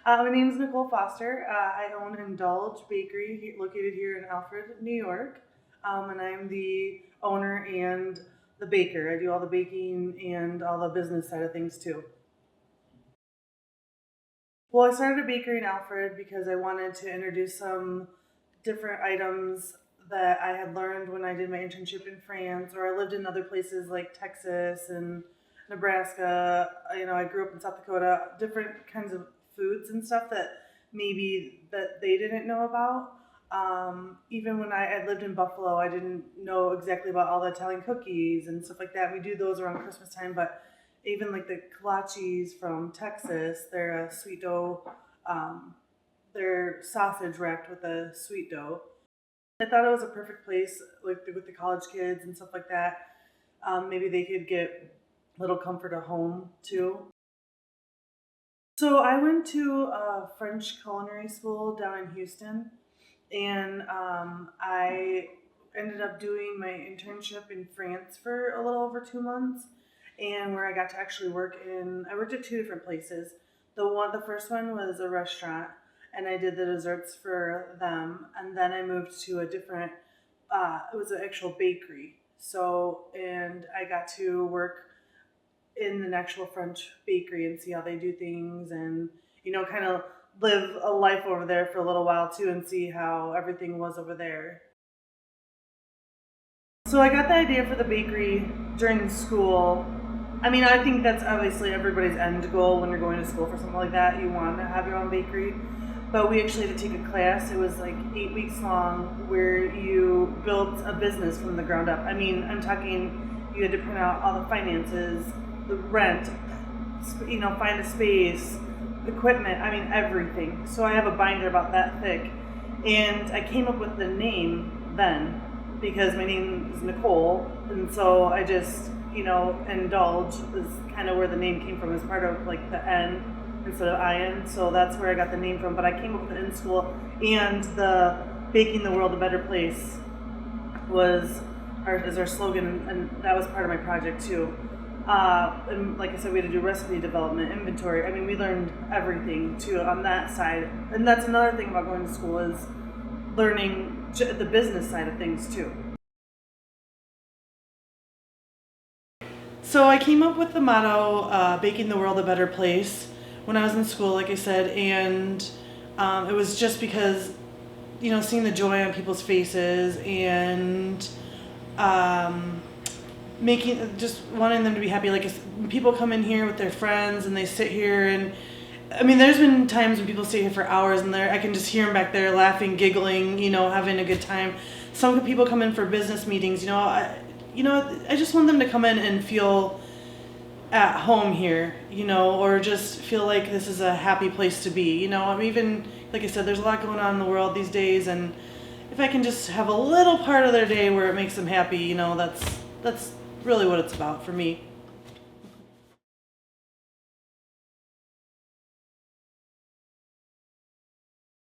My name is Nicole Foster. I own Indulge Bakery located here in Alfred, New York. And I'm the owner and the baker. I do all the baking and all the business side of things too. Well, I started a bakery in Alfred because I wanted to introduce some different items that I had learned when I did my internship in France, or I lived in other places like Texas and Nebraska. I grew up in South Dakota. Different kinds of foods and stuff that maybe that they didn't know about. Even when I lived in Buffalo, I didn't know exactly about all the Italian cookies and stuff like that. We do those around Christmas time, but even like the kolaches from Texas, they're a sweet dough. Um, they're sausage wrapped with a sweet dough. I thought it was a perfect place, like with the college kids and stuff like that. Maybe they could get a little comfort at home too. So I went to a French culinary school down in Houston, and I ended up doing my internship in France for a little over 2 months, and where I got to actually work in. I worked at two different places. The first one was a restaurant, and I did the desserts for them, and then I moved to a different. It was an actual bakery. So, and I got to work in an actual French bakery and see how they do things, and kind of live a life over there for a little while too and see how everything was over there. So I got the idea for the bakery during school. I mean, I think that's obviously everybody's end goal when you're going to school for something like that. You want to have your own bakery. But we actually had to take a class. It was like 8 weeks long where you built a business from the ground up. I mean, I'm talking, you had to print out all the finances, the rent, find a space, equipment, I mean, everything. So I have a binder about that thick. And I came up with the name then because my name is Nicole. And so I just, indulge is kind of where the name came from, as part of like the N instead of IN. So that's where I got the name from. But I came up with it in school. And the Baking the World a Better Place is our slogan, and that was part of my project too. And like I said, we had to do recipe development, inventory. I mean, we learned everything too on that side. And that's another thing about going to school is learning the business side of things too. So I came up with the motto, "Baking the World a Better Place," when I was in school, like I said, and it was just because seeing the joy on people's faces and making just wanting them to be happy. Like people come in here with their friends and they sit here, and I mean, there's been times when people stay here for hours and I can just hear them back there laughing, giggling, having a good time. Some people come in for business meetings. I just want them to come in and feel at home here, or just feel like this is a happy place to be. I'm even, like I said, there's a lot going on in the world these days, and if I can just have a little part of their day where it makes them happy, that's really what it's about for me.